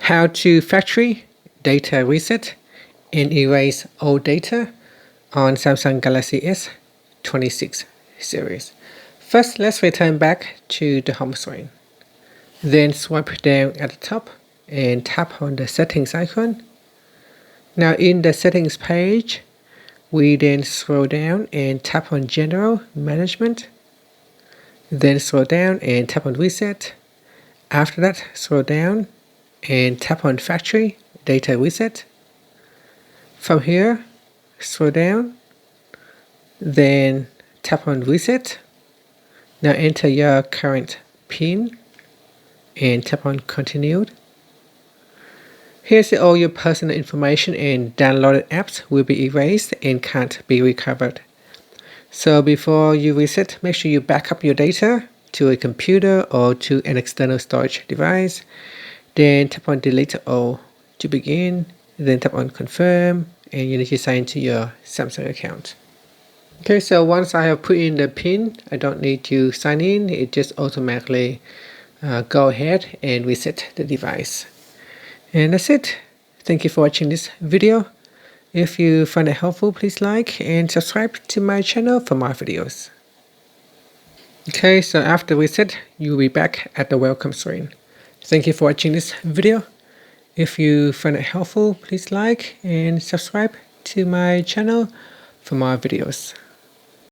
how to factory data reset and erase old data on Samsung Galaxy S26 series. First, let's return back to the home screen. Then swipe down at the top and tap on the settings icon. Now in the settings page, we then scroll down and tap on General Management. Then scroll down and tap on Reset. After that, scroll down and tap on Factory Data Reset. From here, scroll down, then tap on Reset. Now enter your current PIN and tap on Continued. Here's all your personal information and downloaded apps will be erased and can't be recovered. So before you reset, make sure you back up your data to a computer or to an external storage device. Then tap on Delete All to begin. Then tap on Confirm, and you need to sign into your Samsung account. Okay, so once I have put in the PIN, I don't need to sign in. It just automatically go ahead and reset the device. And that's it. Thank you for watching this video. If you find it helpful, please like and subscribe to my channel for more videos. Okay, so after reset, you'll be back at the welcome screen. Thank you for watching this video. If you find it helpful, please like and subscribe to my channel for more videos.